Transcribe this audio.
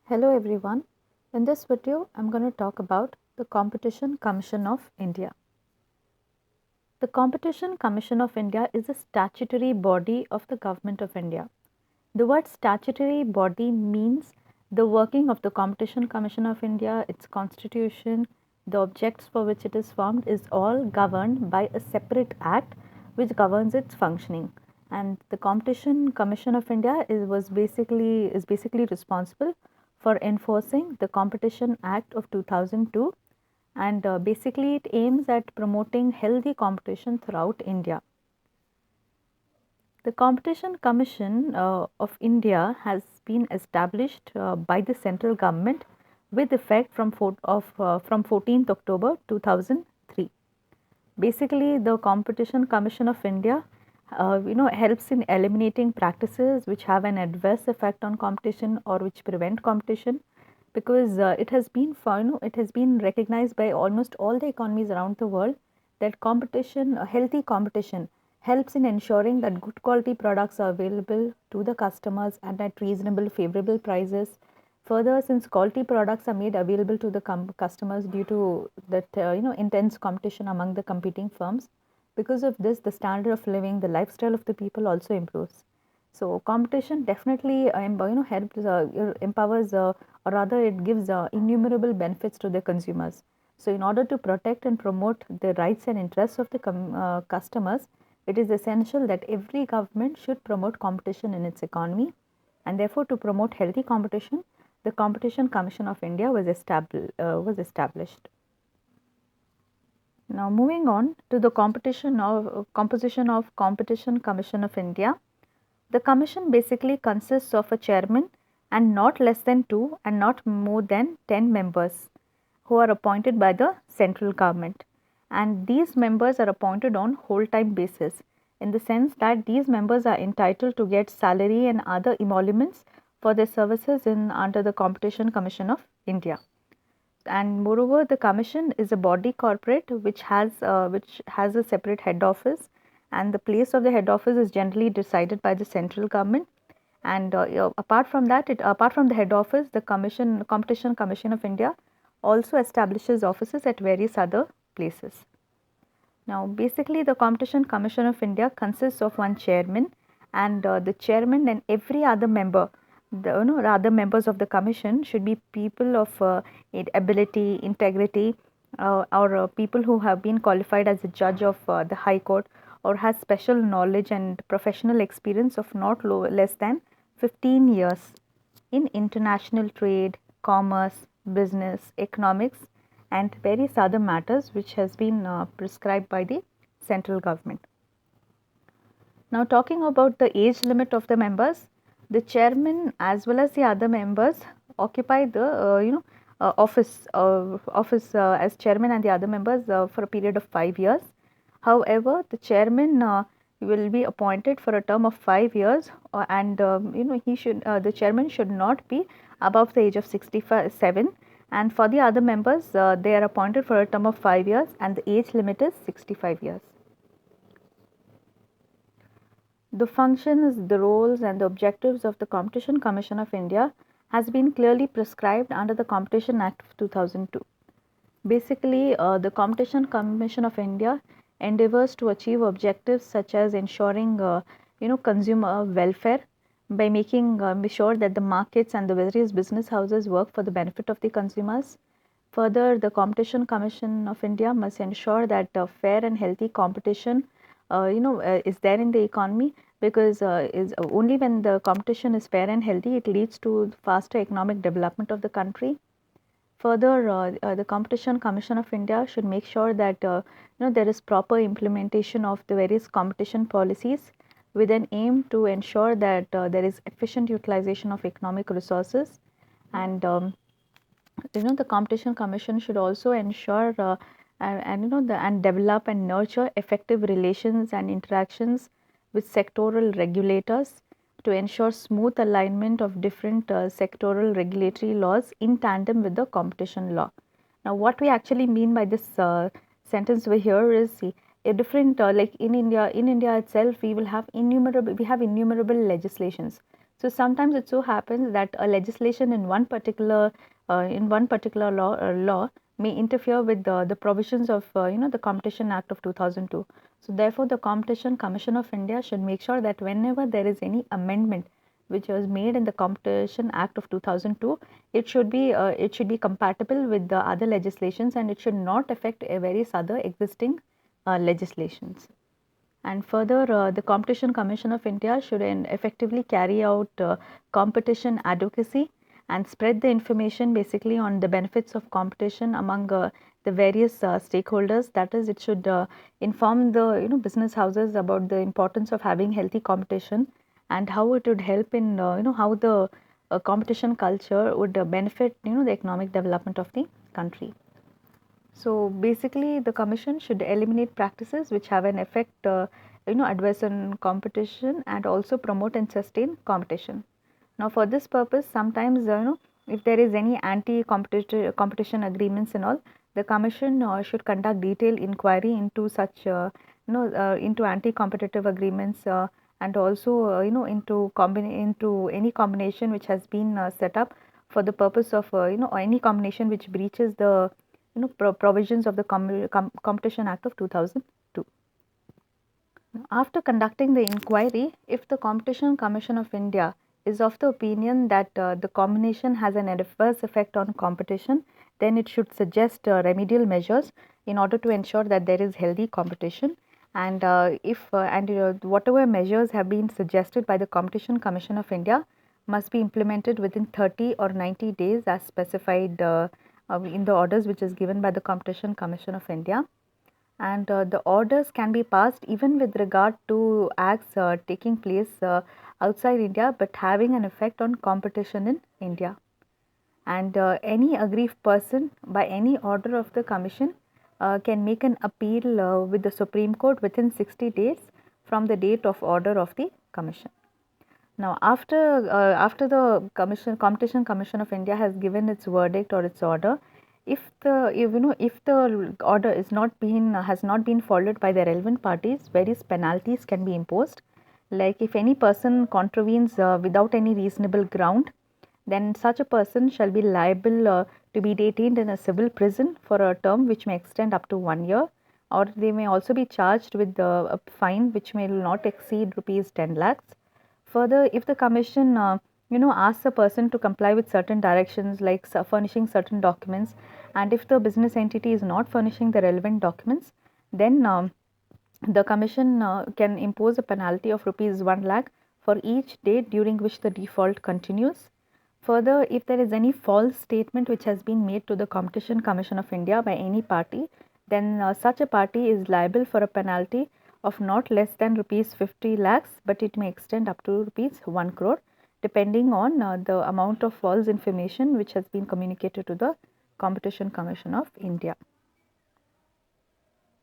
Hello everyone. In this video, I'm going to talk about the Competition Commission of India. The Competition Commission of India is a statutory body of the Government of India. The word statutory body means the working of the Competition Commission of India, its constitution, the objects for which it is formed is all governed by a separate act which governs its functioning. And the Competition Commission of India is basically responsible for enforcing the Competition Act of 2002, and basically it aims at promoting healthy competition throughout India. The Competition Commission of India has been established by the central government with effect from 14th October 2003. Basically, the Competition Commission of India helps in eliminating practices which have an adverse effect on competition or which prevent competition, because it has been it has been recognized by almost all the economies around the world that competition, healthy competition, helps in ensuring that good quality products are available to the customers and at reasonable favorable prices. Further, since quality products are made available to the customers due to that intense competition among the competing firms, because of this the standard of living, the lifestyle of the people also improves. So competition definitely helps empowers, or rather it gives innumerable benefits to the consumers. So in order to protect and promote the rights and interests of the customers, it is essential that every government should promote competition in its economy, and therefore to promote healthy competition, the Competition Commission of India was established. Now moving on to the composition of Competition Commission of India. The commission basically consists of a chairman and not less than 2 and not more than 10 members who are appointed by the central government. And these members are appointed on whole time basis, in the sense that these members are entitled to get salary and other emoluments for their services in under the Competition Commission of India. And moreover, the commission is a body corporate which has a separate head office, and the place of the head office is generally decided by the central government. And apart from the head office, the Competition Commission of India also establishes offices at various other places. Now, basically, the Competition Commission of India consists of one chairman, and the chairman and every other member, the other members of the commission should be people of ability, integrity, or people who have been qualified as a judge of the High Court, or has special knowledge and professional experience of not less than 15 years in international trade, commerce, business, economics, and various other matters which has been prescribed by the central government. Now talking about the age limit of the members, the chairman as well as the other members occupy the office as chairman and the other members for a period of 5 years. However, the chairman will be appointed for a term of 5 years, and the chairman should not be above the age of 67, and for the other members they are appointed for a term of 5 years and the age limit is 65 years. The functions, the roles and the objectives of the Competition Commission of India has been clearly prescribed under the Competition Act of 2002. Basically, the Competition Commission of India endeavors to achieve objectives such as ensuring consumer welfare by making sure that the markets and the various business houses work for the benefit of the consumers. Further, the Competition Commission of India must ensure that fair and healthy competition is there in the economy, because is only when the competition is fair and healthy it leads to faster economic development of the country. Further, the Competition Commission of India should make sure that there is proper implementation of the various competition policies with an aim to ensure that there is efficient utilization of economic resources. And the Competition Commission should also ensure and develop and nurture effective relations and interactions with sectoral regulators to ensure smooth alignment of different sectoral regulatory laws in tandem with the competition law. Now, what we actually mean by this sentence over here is, see, a different like in India itself we have innumerable legislations. So sometimes it so happens that a legislation in one particular law may interfere with the provisions of the Competition Act of 2002. So therefore, the Competition Commission of India should make sure that whenever there is any amendment which was made in the Competition Act of 2002, it should be compatible with the other legislations, and it should not affect various other existing legislations. And further, the Competition Commission of India should effectively carry out competition advocacy and spread the information basically on the benefits of competition among the various stakeholders. That is, it should inform the business houses about the importance of having healthy competition and how it would help in how the competition culture would benefit the economic development of the country. So basically, the commission should eliminate practices which have an effect, adverse on competition, and also promote and sustain competition. Now, for this purpose, sometimes if there is any anti-competition agreements and all, the commission should conduct detailed inquiry into such into anti-competitive agreements and also into any combination which has been set up for the purpose of any combination which breaches the provisions of the Competition Act of 2002. After conducting the inquiry, if the Competition Commission of India is of the opinion that the combination has an adverse effect on competition, then it should suggest remedial measures in order to ensure that there is healthy competition. And whatever measures have been suggested by the Competition Commission of India must be implemented within 30 or 90 days as specified in the orders which is given by the Competition Commission of India. And the orders can be passed even with regard to acts taking place outside India but having an effect on competition in India. And any aggrieved person by any order of the commission can make an appeal with the Supreme Court within 60 days from the date of order of the commission. Now, after the Competition Commission of India has given its verdict or its order, if the order has not been followed by the relevant parties, various penalties can be imposed. Like if any person contravenes without any reasonable ground, then such a person shall be liable to be detained in a civil prison for a term which may extend up to 1 year, or they may also be charged with a fine which may not exceed rupees 10 lakhs. Further, if the commission asks a person to comply with certain directions like furnishing certain documents, and if the business entity is not furnishing the relevant documents, then the commission can impose a penalty of rupees 1 lakh for each day during which the default continues. Further, if there is any false statement which has been made to the Competition Commission of India by any party, then such a party is liable for a penalty of not less than rupees 50 lakhs, but it may extend up to rupees 1 crore depending on the amount of false information which has been communicated to the Competition Commission of India.